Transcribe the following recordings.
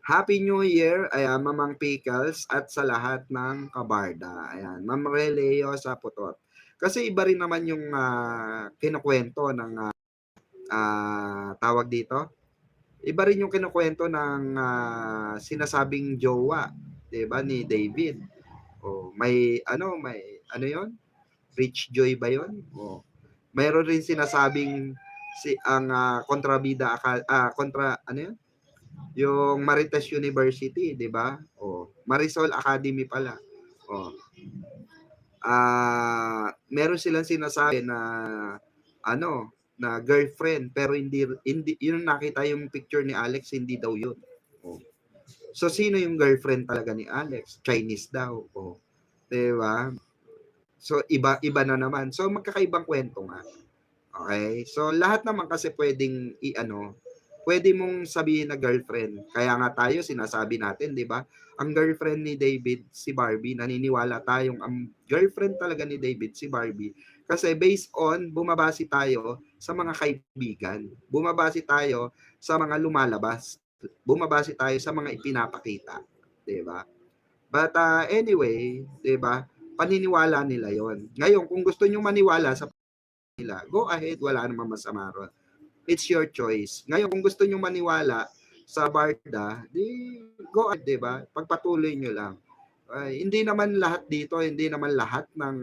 Happy New Year, ayan, Mamang Pickles at sa lahat ng kabarda. Ayan, Ma'am Releo sa Putot. Kasi iba rin naman yung kinukwento ng tawag dito. Iba rin yung kinukwento ng sinasabing jowa, 'di ba, ni David. Oh, may ano 'yon? Rich Joy ba 'yon? Oh. Mayroon rin sinasabing ang kontrabida kontra ano 'yon? Yung Marites University, 'di ba? Oh, Marisol Academy pala. Oh. Meron silang sinasabi na ano, na girlfriend pero hindi yun nakita yung picture ni Alex, hindi daw yun. Oh. So sino yung girlfriend talaga ni Alex? Chinese daw. Oh. 'Di ba? So iba na naman. So magkakaibang kwento nga. Okay? So lahat naman kasi pwedeng pwede mong sabihin na girlfriend. Kaya nga tayo sinasabi natin, 'di ba? Ang girlfriend ni David si Barbie, naniniwala tayong ang girlfriend talaga ni David si Barbie. Kasi based on bumabase tayo sa mga kaibigan. Bumabase tayo sa mga lumalabas. Bumabase tayo sa mga ipinapakita, 'di ba? But anyway, 'di ba? Paniniwala nila 'yon. Ngayon, kung gusto niyo maniwala sa nila, go ahead, wala namang masama ron. It's your choice. Ngayon, kung gusto nyo maniwala sa Barda, di go ahead, di ba? Pagpatuloy nyo lang. Hindi naman lahat dito, hindi naman lahat ng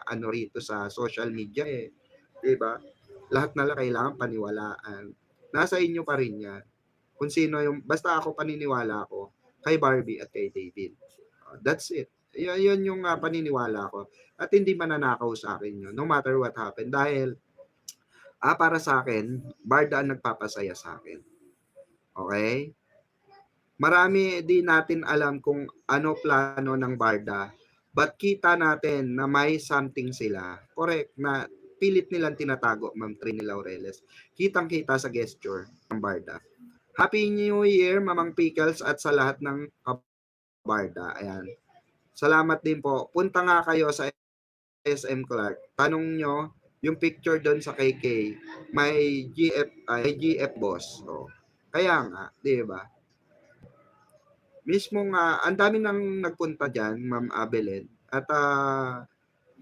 ano rito sa social media di ba? Lahat na lang kailangan paniwalaan. Nasa inyo pa rin yan. Kung sino yung, basta ako paniniwala ko kay Barbie at kay David. That's it. Yun yung paniniwala ko. At hindi mananakaw sa akin yun, no matter what happen. Dahil para sa akin, Barda ang nagpapasaya sa akin. Okay? Marami din natin alam kung ano plano ng Barda, but kita natin na may something sila. Correct, na pilit nilang tinatago, Ma'am Trini Laureles. Kitang-kita sa gesture ng Barda. Happy New Year, Mamang Pickles, at sa lahat ng Barda. Ayan. Salamat din po. Punta nga kayo sa SM Clark. Tanong nyo yung picture doon sa KK, may GF boss. Oh. Kaya nga, 'di ba? Mismo nga, ang dami nang nagpunta diyan, Ma'am Abelen. At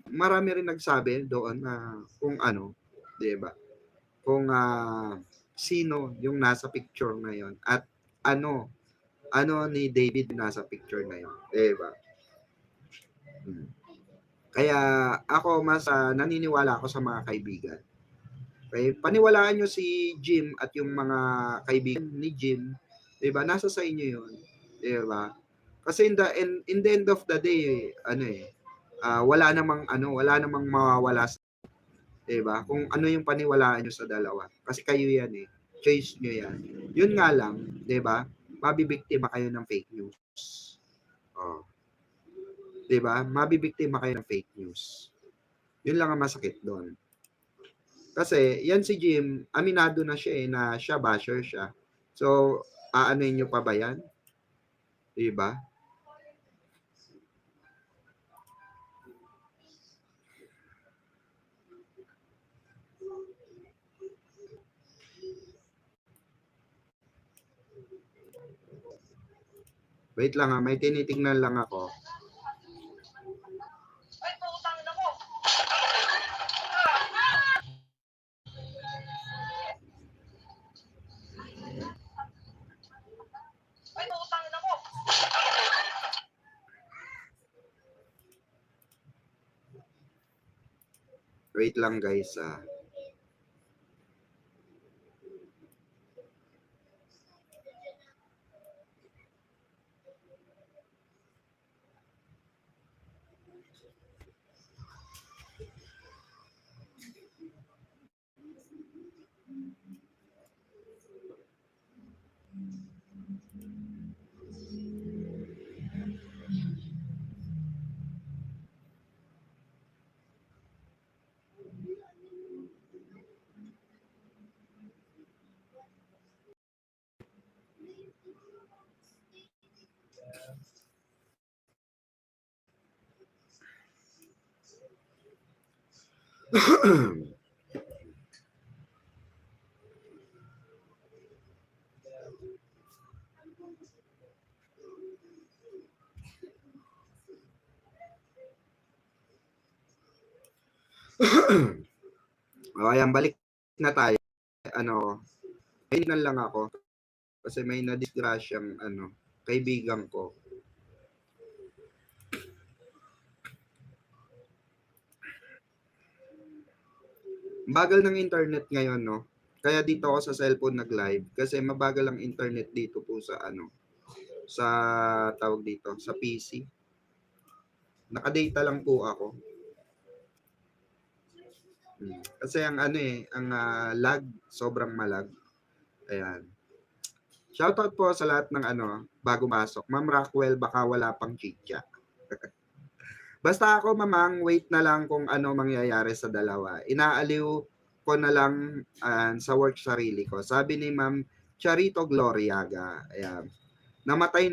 marami rin nagsabi doon na kung ano, 'di ba? Kung sino yung nasa picture na 'yon at ano ni David nasa picture na 'yon, 'di ba? Kaya ako mas naniniwala ako sa mga kaibigan. Okay? Paniwalaan nyo si Jim at yung mga kaibigan ni Jim, 'di ba? Nasa sa inyo 'yon, 'di ba? Kasi in the end of the day, wala namang mawawala sa, 'di ba? Kung ano yung paniwalaan nyo sa dalawa. Kasi kayo 'yan choice nyo 'yan. Yun nga lang, 'di ba? Mabibiktima kayo ng fake news. Oh. 'Di ba? Mabibiktima kayo ng fake news. Yun lang ang masakit doon. Kasi yan si Jim, aminado na siya na siya basher siya. So, aanoin nyo pa ba yan? Diba? Wait lang may tinitingnan lang ako. Wait lang guys O, ayan, balik na tayo. Ano, mahinan lang ako kasi may nadisgrasyang kaibigan ko. Bagal ng internet ngayon, no? Kaya dito ako sa cellphone nag-live kasi mabagal ang internet dito po sa sa tawag dito, sa PC. Naka-data lang po ako. Kasi ang ang lag, sobrang malag. Ayan. Shoutout po sa lahat ng bago pasok. Ma'am Rockwell, baka wala pang chicha. Basta ako, mamang, wait na lang kung ano mangyayari sa dalawa. Inaaliw ko na lang sa work sarili ko. Sabi ni Ma'am Charito Gloriaga. Ayan. Namatay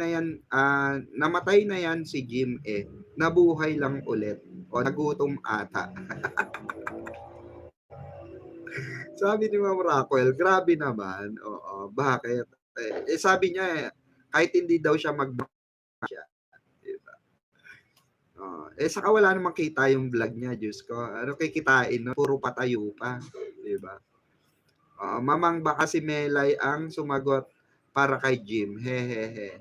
na yan si Jim Nabuhay lang ulit. O nagutom ata. Sabi ni Ma'am Rockwell, grabe naman. Oo, bakit? Sabi niya kahit hindi daw siya siya. Diba? Saka wala namang kita yung vlog niya, Diyos ko. Ano kikitain, no? Puro patayo pa. Diba? Mamang baka si Melay ang sumagot para kay Jim. Hehehe.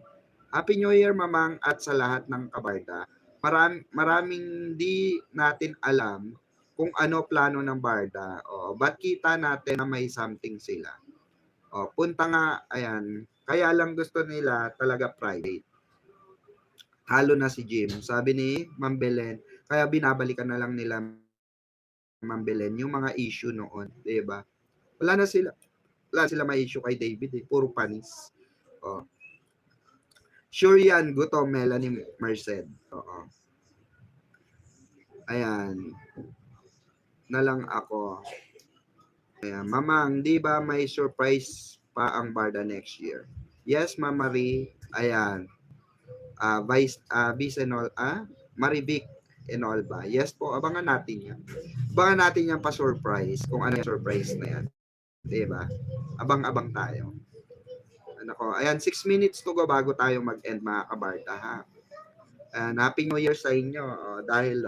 Happy New Year, mamang, at sa lahat ng kabarda. Maraming di natin alam kung ano plano ng barda. Ba't kita natin na may something sila? Punta nga, ayan. Kaya lang gusto nila talaga private. Halo na si Jim. Sabi ni Ma'am Belen, kaya binabalikan na lang nila Ma'am Belen yung mga issue noon. Diba? Wala sila may issue kay David. Puro panis. Sure yan, gutom, Melanie Merced. Oo. Ayan. Na lang ako. Ayan. Mamang, di ba may surprise pa ang barda next year? Yes, Ma'am Marie. Ayan. Vice and all, Marivic and all ba? Yes po, abangan natin yan. Abangan natin yan pa-surprise, kung ano yung surprise na yan. Diba? Abang-abang tayo. Ayan, 6 minutes to go bago tayo mag-end, mga kabarta, ha? Happy New Year sa inyo. Dahil,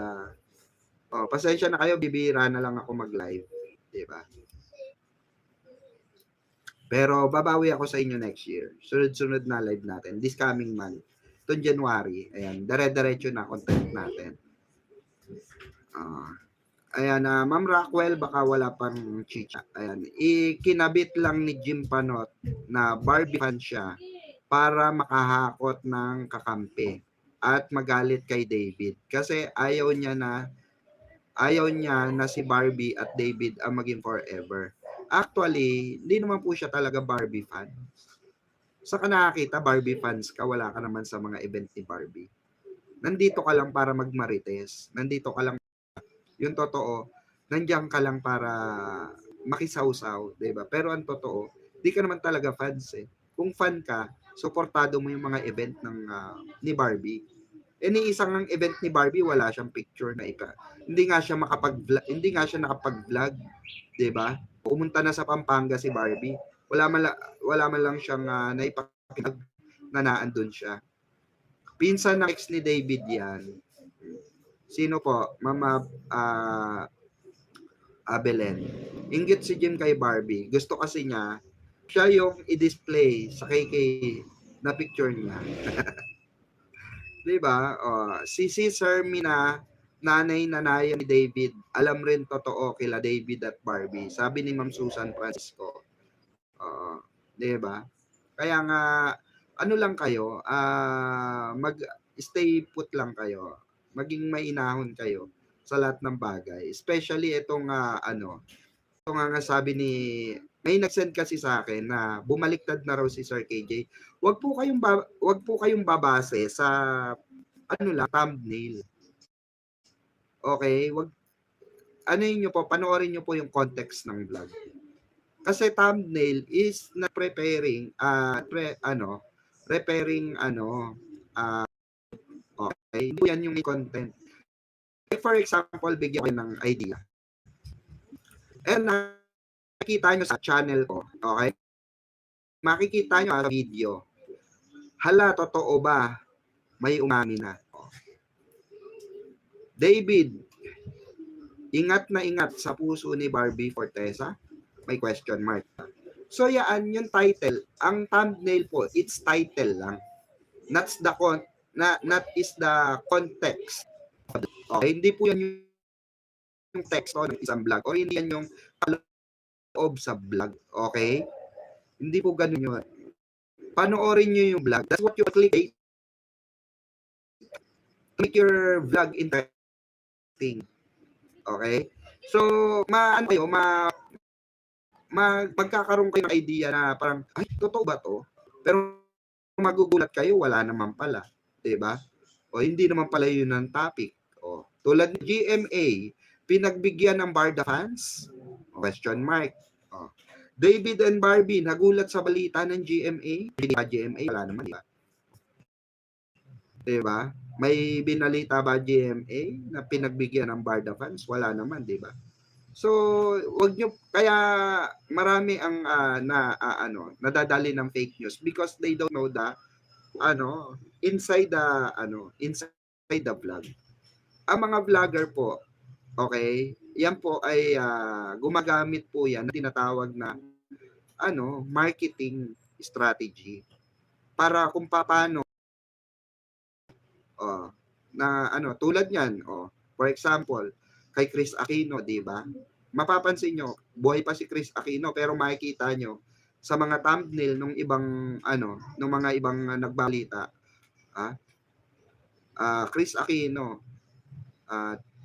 pasensya na kayo, bibira na lang ako mag-live. Diba? Pero babawi ako sa inyo next year. Sunod-sunod na live natin. This coming month. Itong January. Ayan, dire-diretso na content natin. Ayan, Ma'am Rockwell, baka wala pang chicha. Ayan, ikinabit lang ni Jim Panot na Barbie fan siya para makahakot ng kakampi at magalit kay David. Kasi ayaw niya na si Barbie at David ang maging forever. Actually, hindi naman po siya talaga Barbie fan. Saka nakakita, Barbie fans ka, wala ka naman sa mga event ni Barbie. Nandito ka lang para magmarites. Nandito ka lang, yung totoo, nandiyan ka lang para makisawsaw, diba? Pero ang totoo, di ka naman talaga fans eh. Kung fan ka, suportado mo yung mga event ng ni Barbie. Ni isang event ni Barbie, wala siyang picture na hindi nga siya nakapag-vlog, 'di ba? Pumunta na sa Pampanga si Barbie. Wala man lang siyang naipakita na naandun siya. Pinsan ng ex ni David 'yan. Sino po? Mama Belen. Inggit si Jim kay Barbie. Gusto kasi niya siya yung i-display sa KK na picture niya. Diba? Si Sir Mina, nanay ni David, alam rin totoo kila David at Barbie. Sabi ni Ma'am Susan Francisco. Diba? Kaya nga, ano lang kayo, mag-stay put lang kayo. Maging mainahon kayo sa lahat ng bagay. Especially itong, ito nga sabi ni, may nag-send kasi sa akin na bumaliktad na raw si Sir KJ. Wag po kayong babase sa thumbnail. Okay, panoorin niyo po yung context ng vlog. Kasi thumbnail is na preparing okay, hindi yan yung content. For example, bigyan ko ng idea. And makikita nyo sa channel ko, okay? Makikita nyo sa video. Hala, totoo ba? May umami na. David, Ingat na ingat sa puso ni Barbie Fortesa? May question mark. So yan, yung title, ang thumbnail po, it's title lang. Not is the context. Okay, hindi po yan yung teksto ng isang vlog or hindi yan yung loob sa vlog. Okay? Hindi po ganun yun. Panoorin nyo yung vlog. That's what you click to make your vlog interesting. Okay? So, magkakaroon kayo ng idea na parang, ay, totoo ba to? Pero magugulat kayo, wala naman pala. Diba? O hindi naman pala yun ang topic. O, tulad ng GMA, pinagbigyan ng Barda fans? Question mark. O, David and Barbie, nagulat sa balita ng GMA? GMA, wala naman, diba? Diba? May binalita ba GMA na pinagbigyan ng Barda fans? Wala naman, diba? So, wag nyo, kaya marami ang nadadali ng fake news because they don't know the inside the vlog. Ang mga vlogger po, okay, yan po ay gumagamit po yan na tinatawag na marketing strategy para kung paano tulad niyan, for example, kay Chris Aquino, di ba? Mapapansin nyo, buhay pa si Chris Aquino pero makikita nyo sa mga thumbnail ng ibang ng mga ibang nagbalita, Chris Aquino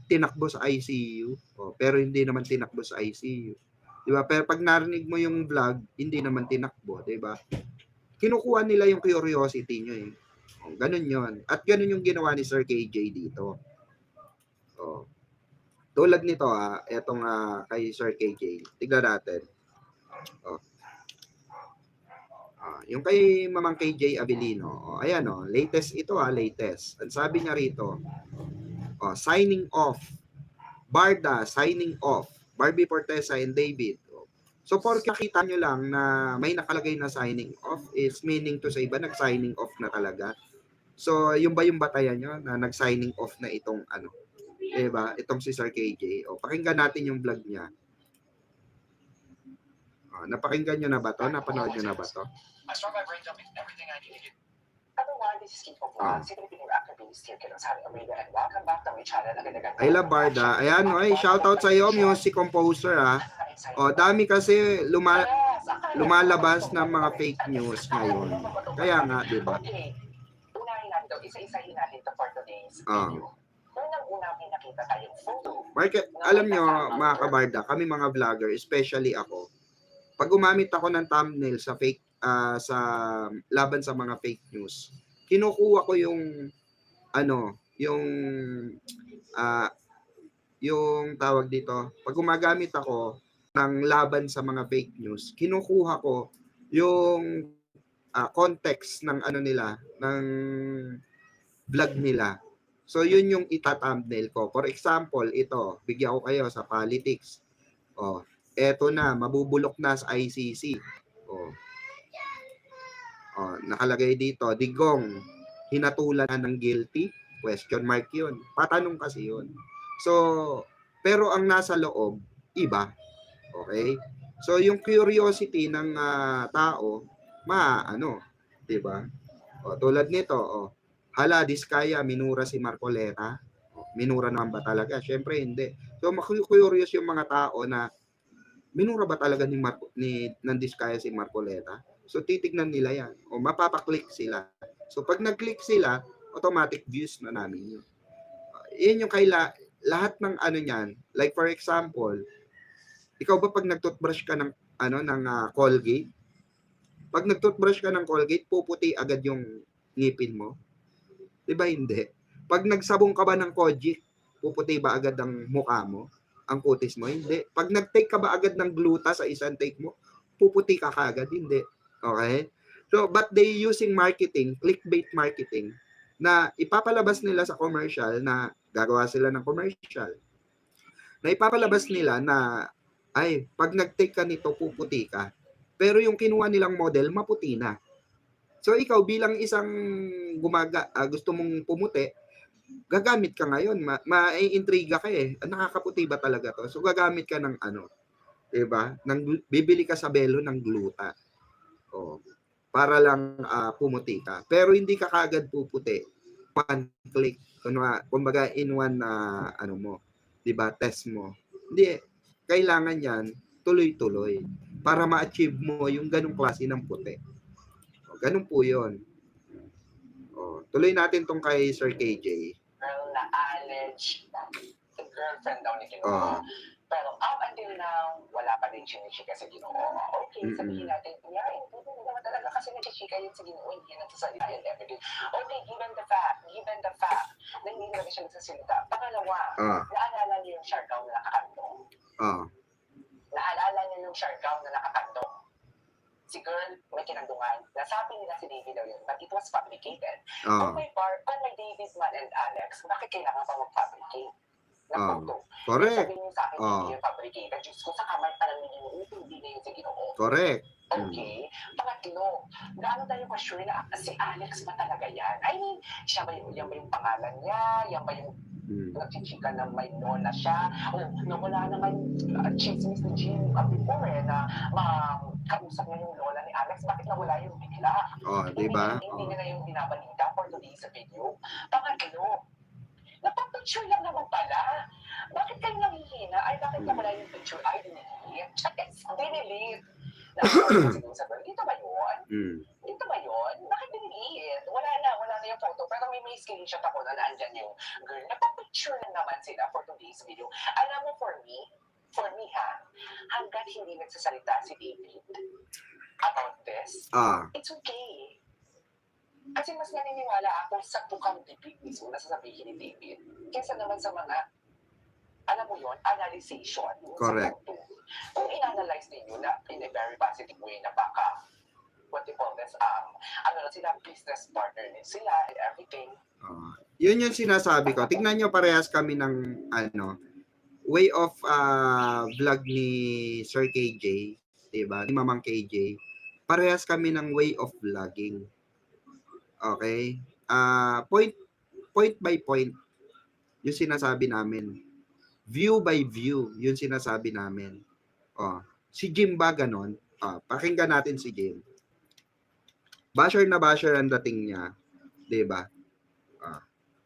tinakbo sa ICU, pero hindi naman tinakbo sa ICU. Di ba? Pero pag narinig mo yung vlog, hindi naman tinakbo, di ba? Kinukuha nila yung curiosity nyo eh. Ganun yon. At ganun yung ginawa ni Sir KJ dito. Tulad nito etong kay Sir KJ. Tignan natin. Yung kay Mamang KJ Abilino. Ayan latest ito latest. Ang sabi niya rito, signing off. Barda signing off. Barbie Fortesa and David. So porke nakita nyo lang na may nakalagay na signing off is meaning to say ba nag-signing off na talaga? So yung ba yung batayan nyo na nag-signing off na itong diba? Itong si Sir KJ. Pakinggan natin yung vlog niya. Napakinggan nyo na ba to? Napanood nyo na ba to? I love Barda. Ayan, shoutout sa iyo, music composer dami kasi lumalabas ng mga fake news ngayon. Kaya nga, di ba? Market, alam nyo mga kabarda, kami mga vlogger, especially ako, pag gumamit ako ng thumbnail sa fake sa laban sa mga fake news, kinukuha ko yung yung tawag dito, pag gumagamit ako ng laban sa mga fake news, kinukuha ko yung context ng nila, ng vlog nila. So yun yung ita-thumbnail ko. For example, ito, bigyan ko kayo sa politics. Eto na, mabubulok na sa ICC. Nakalagay dito, Digong, hinatulan na ng guilty? Question mark yun. Patanong kasi yun. So, pero ang nasa loob, iba. Okay? So, yung curiosity ng tao, diba? Tulad nito, hala, Diskaya, minura si Marcoleta. Minura naman ba talaga? Syempre, hindi. So, curious yung mga tao na minura ba talaga ng Diskaya si Marcoleta? So, titignan nila yan. Mapapaklik sila. So, pag nag-click sila, automatic views na namin yun. Yan yung lahat ng niyan. Like, for example, ikaw ba pag nag-toothbrush ka ng Colgate? Pag nag-toothbrush ka ng Colgate, puputi agad yung ngipin mo? Diba hindi? Pag nagsabong ka ba ng Kojic, puputi ba agad ang mukha mo? Ang kutis mo? Hindi. Pag nag-take ka ba agad ng gluta sa isang take mo, puputi ka kaagad? Hindi. Okay? So, but they using marketing, clickbait marketing, na ipapalabas nila sa commercial na gagawa sila ng commercial. Na ipapalabas nila na, ay, pag nag-take ka nito, puputi ka. Pero yung kinuha nilang model, maputi na. So ikaw bilang isang gusto mong pumuti, gagamit ka ngayon, maiintriga ka eh. Nakakaputi ba talaga to? So gagamit ka ng ano, 'di ba? Bibili ka sa Belo ng gluta. Oh, para lang pumuti ka. Pero hindi ka kagad puputi. One click, kumbaga in one ano mo, 'di ba? Test mo. Hindi, kailangan 'yan tuloy-tuloy para ma-achieve mo yung ganung klase ng puti. O, ganun po 'yon. O, tuloy natin tong kay Sir KJ. Girl na allege the girlfriend daw ni Ginoo. Pero up until now, wala pa din chinichika sa Ginoo. Okay, sabihin natin, yeah, hindi naman talaga kasi nagchichika yun sa Ginoo, hindi nagsasalita yun everyday. Okay, given the fact na hindi naman siya nagsasalita. Pangalawa, naalala niyo yung Siargao na nakakantong? Naalala niyo yung Siargao na nakakantong? Si girl, may kinandungan. Nasabi nila si David daw yun, but it was fabricated. Kung may David man and Alex, bakit kailangan pa mag-fabricate? Correct. Sabi niyo sa akin, hindi yung fabricated. Diyos ko, sa kamay pa lang hindi na yun sa Ginoo. Correct. Okay. Pangatlo, gaano tayo pa-sure na si Alex ba talaga yan? I mean, siya ba yan ba yung pangalan niya? Yan ba yung nagchichika na may lola siya? O nawala naman chismis ni Jim before na makausap niya yung lola ni Alex. Bakit nawala yung bigla? Diba? Hindi na yung binabalita for today's video. Pangatlo, napapicture lang naman pala. Bakit kayo nanghihina? Ay, bakit nawala yung picture? Ay, dinelete. Dinelete. Dito ba yun? Dito ba yun? Bakit dinelete? Wala na yung photo. Pero may screenshot ako na naandyan yung girl. Napapicture lang naman sila for today's video. Alam mo, for me ha, hanggat hindi nagsasalita si David about this, it's okay. Kasi mas naniniwala ako sa tukang bibig mismo na sasabihin ni David kaysa naman sa mga, alam mo yun, analyzation. Correct. Kung in-analyze ninyo na in a very positive way na baka, what you call this, ano na sila, business partner din sila and everything. Yun yung sinasabi ko. Tignan nyo, parehas kami ng way of vlog ni Sir KJ, diba? Ni Mamang KJ. Parehas kami ng way of vlogging. Okay? Point by point, yung sinasabi namin. View by view, yung sinasabi namin. Si Jim ba ganon? Pakinggan natin si Jim. Basher na basher ang dating niya. Diba?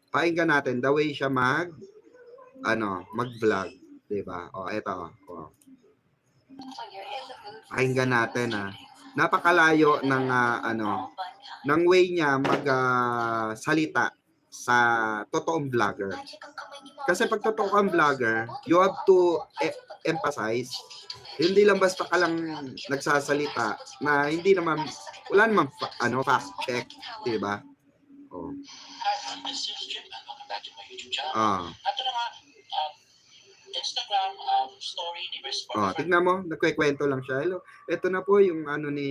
Pakinggan natin the way siya mag-vlog. Diba? Eto. Pakinggan natin napakalayo ng ng way niya salita sa totoong vlogger. Kasi pag totoo kang vlogger, you have to emphasize, hindi lang basta ka lang nagsasalita na hindi naman, wala naman fact check, di ba? Ito na nga, Instagram story ni Chris. Tignan mo, nagkwekwento lang siya. Hello, ito na po yung ni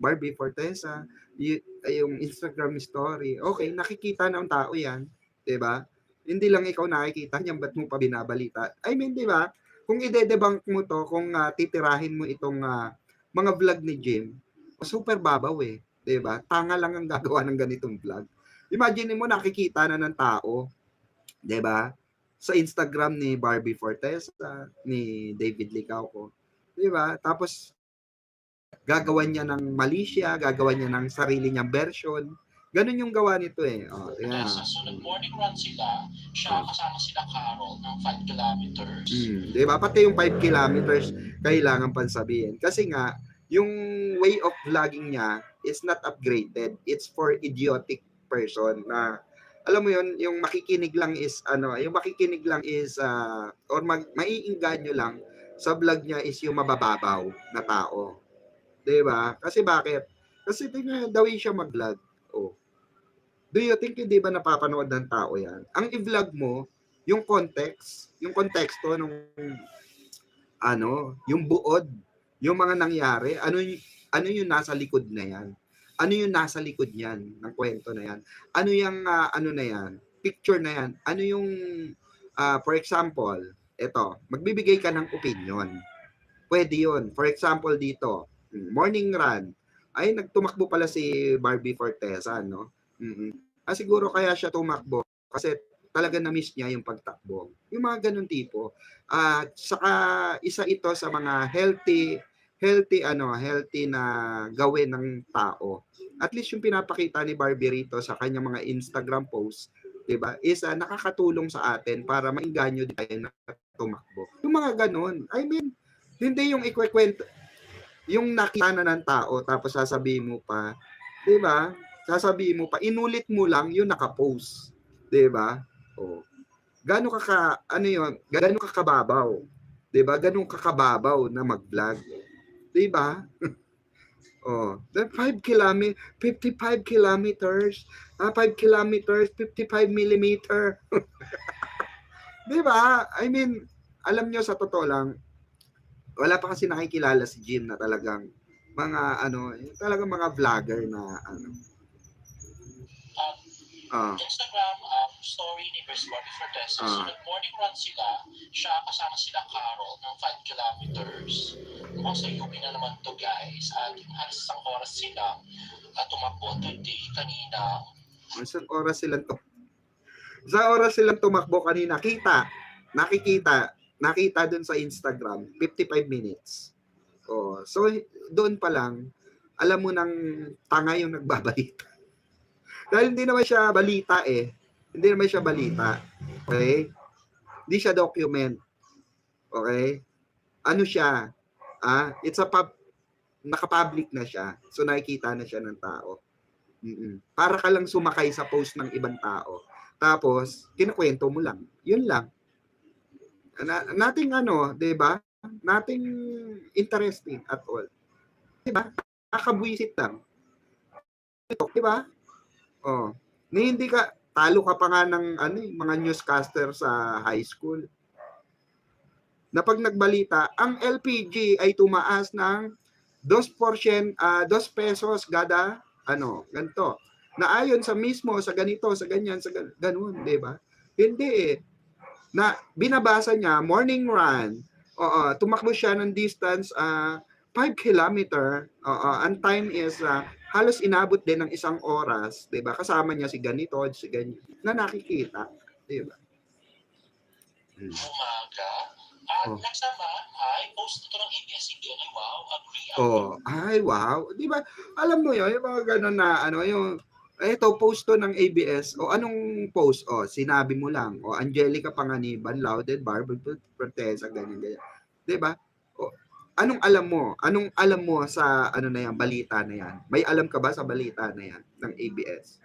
Barbie Fortesa, yung Instagram story. Okay, nakikita ng tao yan, 'di ba? Hindi lang ikaw nakikita niyan, ba't mo pa binabalita? I mean, 'di ba? Kung ide-debunk mo to, kung titirahin mo itong mga vlog ni Jim, super babaw 'di ba? Tanga lang ang gagawa ng ganitong vlog. Imagine mo nakikita na ng tao, 'di ba? Sa Instagram ni Barbie Fortesa, ni David Licauco, 'di ba? Tapos gagawan niya ng mali siya, gagawan niya ng sarili niyang version. Ganun yung gawa nito Ayan. So nag-morning run sila, siya kasama sila Carol ng 5 kilometers. 'Di ba? Pati yung 5 kilometers kailangan pansabihin. Kasi nga yung way of vlogging niya is not upgraded. It's for idiotic person na alam mo yun, yung makikinig lang is or maiinganyo lang sa vlog niya is yung mabababaw na tao. 'Di ba? Kasi bakit? Kasi tingnan daw siya mag-vlog. Do you think hindi ba napapanood ng tao 'yan? Ang i-vlog mo, yung konteksto nung yung buod, yung mga nangyari, ano yung nasa likod na 'yan? Ano yung nasa likod niyan ng kwento na 'yan? Ano yung na 'yan? Picture na 'yan? Ano yung for example, magbibigay ka ng opinion. Pwede 'yon. For example dito, morning run. Ay nagtumakbo pala si Barbie Fortesa, no? Siguro kaya siya tumakbo kasi talaga na-miss niya yung pagtakbo. Yung mga ganun tipo. At saka isa ito sa mga healthy na gawin ng tao. At least yung pinapakita ni Barbie rito sa kanyang mga Instagram posts, 'di ba? Is nakakatulong sa atin para maingganyo din tayo na tumakbo. Yung mga ganun. I mean, hindi yung ikwekwento yung nakita na ng tao tapos sasabihin mo pa, 'di ba? Sasabihin mo pa, inulit mo lang yung naka-post, 'di ba? Oh. Gaano ka kababaw, 'di ba? Ganun kakababaw na mag-vlog, 'di ba? Oh, then 55 kilometers, 5 kilometers, 55 millimeter. 'Di ba? I mean, alam nyo sa totoo lang, wala pa kasi nakikilala si Jim na talagang talagang mga vlogger na Instagram story ni Chris Barbie Fortes. So, nag-morning run sila. Siya kasama sila Carol ng 5 kilometers. Mukhang sa UP na naman to guys. At halos isang oras sila tumakbo today kanina. Isang oras silang tumakbo kanina. Nakita dun sa Instagram, 55 minutes. Oh, so doon pa lang, alam mo nang tanga yung nagbabalita. Dahil hindi naman siya balita eh. Hindi naman siya balita. Okay? Hindi siya document. Okay? Ano siya? It's naka-public na siya. So nakikita na siya ng tao. Para ka lang sumakay sa post ng ibang tao. Tapos, kinukwento mo lang. Yun lang. Nothing 'di ba? Nothing interesting at all. 'Di ba? Nakakabwisit lang. 'Di ba? Oh, hindi ka talo ka pa nga ng mga newscaster sa high school. Na pag nagbalita, ang LPG ay tumaas ng 2%, 2 pesos kada ganito. Na ayon sa mismo sa ganito, sa ganyan, sa ganun, 'di ba? Hindi eh. Na binabasa niya morning run. Tumakbo siya ng distance 5 kilometer. Ang time is halos inabot din ng 1 oras, 'di ba? Kasama niya si ganito, si ganyan, na nakikita, 'di ba? Umaga. At next naman ay post ito ng ABS-CBN. Wow, agree. Ay wow, 'di ba? Alam mo 'yon, yung mga ganun na yung ito post to ng ABS. Anong post? Sinabi mo lang. Angelica Panganiban, lauded Barbie Fortes, ganyan. 'Di ba? Anong alam mo sa na yan, balita na yan? May alam ka ba sa balita na yan ng ABS?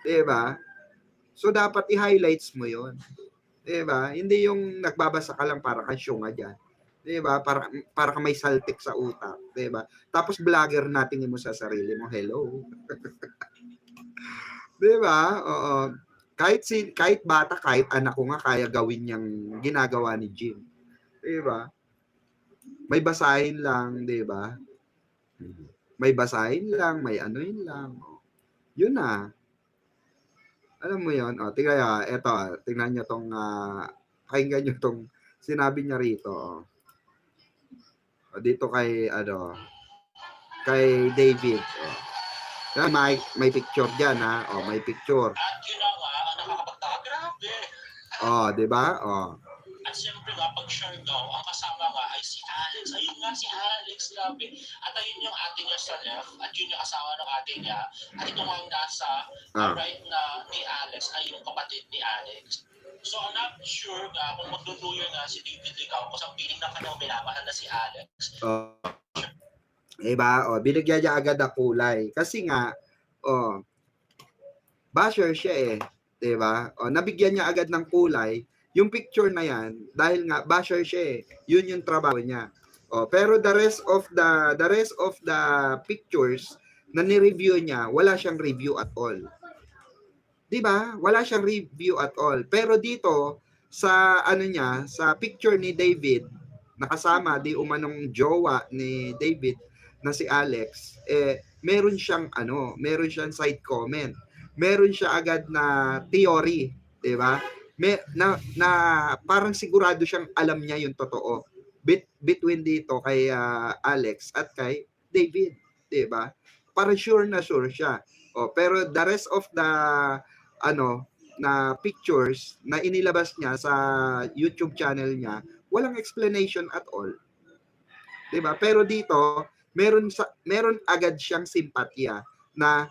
'Di ba? So dapat i-highlights mo 'yon. 'Di ba? Hindi yung nagbabasa ka lang para kang syunga diyan. 'Di ba? Para ka may saltik sa utak, 'di ba? Tapos vlogger natin mo sa sarili mo. Hello. 'Di ba? Oo. Kahit bata, kahit anak ko nga kaya gawin yang ginagawa ni Jim. 'Di ba? May basahin lang, 'di ba? May basahin lang, may yun lang. Yun na. Alam mo yun? Tingnan nyo tong, pakinggan nyo tong sinabi niya rito. Dito kay David. May picture dyan, ha? May picture. At yun nga, nakakapagtaka. Grabe. 'Di ba? At siyempre nga, pag-share daw, ang kasama nga ay si Alex. Ayun nga si Alex, grabe. At ayun yung ate niya sa left, at yun yung asawa ng ate niya. At ito nga nasa right na ni Alex, ay yung kapatid ni Alex. So I'm not sure nga kung magduduyo nga si David Licao, kasi ang piling ng kanyang binabahal na si Alex. Diba? Binigyan niya agad ang kulay. Kasi nga, basher siya eh. Diba? Nabigyan niya agad ng kulay. Yung picture na yan, dahil nga basher siya eh, yun yung trabaho niya. Pero the rest of the pictures na ni-review niya, wala siyang review at all. 'Di ba? Wala siyang review at all. Pero dito sa sa picture ni David, nakasama di umanong jowa ni David na si Alex, meron siyang side comment. Meron siya agad na theory, 'di ba? Na parang sigurado siyang alam niya yung totoo between dito kay Alex at kay David, 'di ba? Parang sure na sure siya. Pero the rest of the na pictures na inilabas niya sa YouTube channel niya, walang explanation at all. 'Di ba? Pero dito, meron agad siyang simpatya na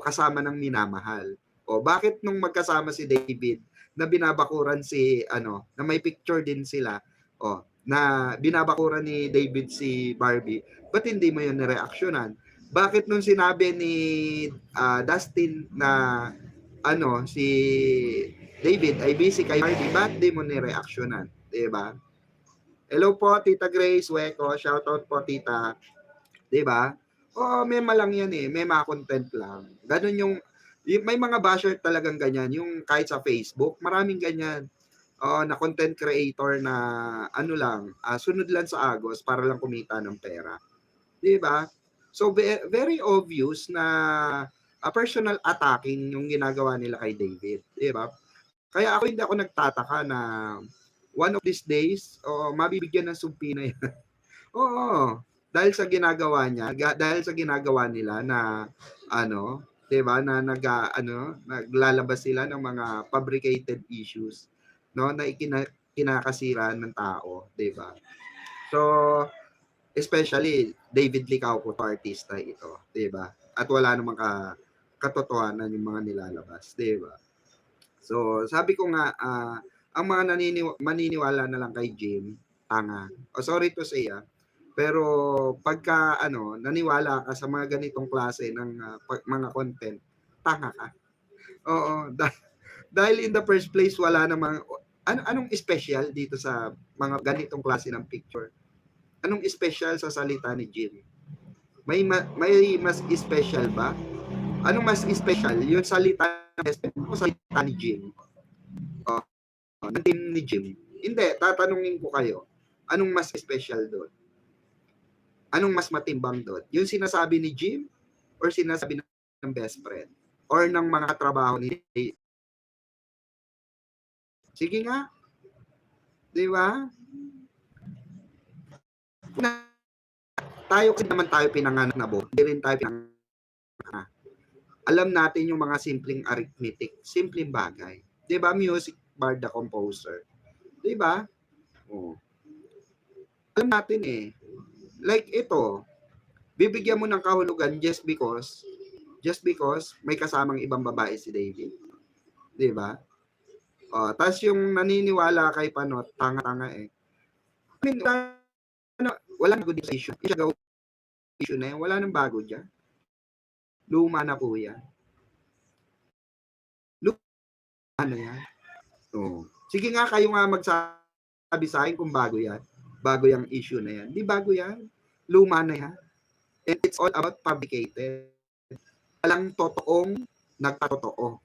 kasama ng minamahal. Bakit nung magkasama si David na binabakuran si na may picture din sila, na binabakuran ni David si Barbie, ba't hindi mo yun nireaksyonan? Bakit nung sinabi ni Dustin na si David ay busy kay Barbie, ba't di mo nireaksyonan? Diba? Hello po, Tita Grace Weko. Shoutout po, Tita. Diba? Mema lang yan eh. Mema content lang. Ganun yung may mga basher talagang ganyan. Yung kahit sa Facebook, maraming ganyan. Na content creator na lang, sunod lang sa agos para lang kumita ng pera. Diba? So, very obvious na personal attacking yung ginagawa nila kay David. Diba? Kaya hindi ako nagtataka na one of these days, mabibigyan ng sumpi na yan. Dahil sa ginagawa niya, dahil sa ginagawa nila na 'di ba, na naglalabas sila ng mga fabricated issues, no, na kinakasira ng tao, 'di ba? So, especially David Licauco, artista ito, 'di ba? At wala namang katotohanan yung mga nilalabas, 'di ba? So, sabi ko nga ang mga maniniwala na lang kay Jim, tanga. Sorry to say, pero pagka naniwala ka sa mga ganitong klase ng mga content, tanga ka. Dahil in the first place wala namang anong special dito sa mga ganitong klase ng picture? Anong special sa salita ni Jim? May mas special ba? Anong mas special? Yung salita o salita ni Jim? Ng team ni Jim? Hindi, tatanungin ko kayo. Anong mas special doon? Anong mas matimbang doon? Yung sinasabi ni Jim or sinasabi ng best friend? Or ng mga katrabaho ni Dave? Sige nga. Di ba? Tayo kasi naman tayo pinanganak na buo. Hindi rin tayo pinanganak. Alam natin yung mga simpleng arithmetic, simpleng bagay. Di ba? Music bar the composer. Di ba? Alam natin eh. Like ito, bibigyan mo ng kahulugan just because may kasamang ibang babae si David. Di ba? Tapos yung naniniwala kay Panot, tanga-tanga eh. I mean, wala nang good issue. Issue na yan. Wala nang bago dyan. Luma na po yan. Luma na yan. Sige nga, kayo nga magsabi sa akin kung bago yan. Bago yung issue na yan. Di bago yan. Luma na yan. And it's all about fabricated. Walang totoong nagpatotoo.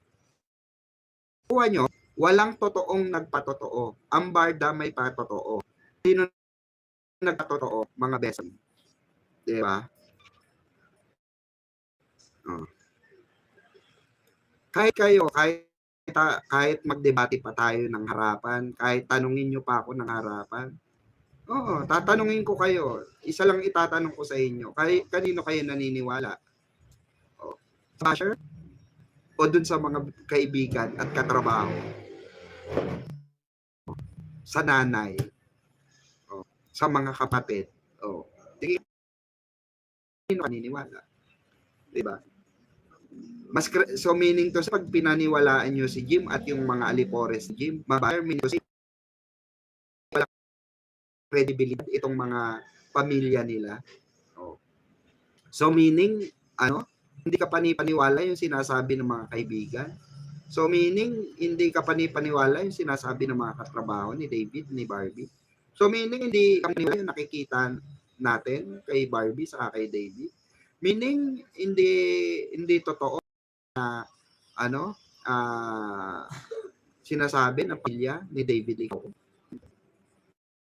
Kuha nyo, walang totoong nagpatotoo. Ang barda may patotoo. Sino nagpatotoo? Mga besan. Diba? Kahit kayo, kahit magdebate pa tayo ng harapan, kahit tanungin nyo pa ako ng harapan, tatanungin ko kayo. Isa lang itatanong ko sa inyo. Kanino kayo naniniwala? Basher? O dun sa mga kaibigan at katrabaho? Sa nanay? Sa mga kapatid? Sige, kanino naniniwala? Diba? So meaning to sa pag pinaniwalaan nyo si Jim at yung mga alipores ni Jim, meaning to walang credibility itong mga pamilya nila. So meaning, hindi ka panipaniwala yung sinasabi ng mga kaibigan. So meaning, hindi ka panipaniwala yung sinasabi ng mga katrabaho ni David, ni Barbie. So meaning, hindi ka panipaniwala yung nakikita natin kay Barbie sa kay David. Meaning, hindi totoo na sinasabi ng pamilya ni David Licauco.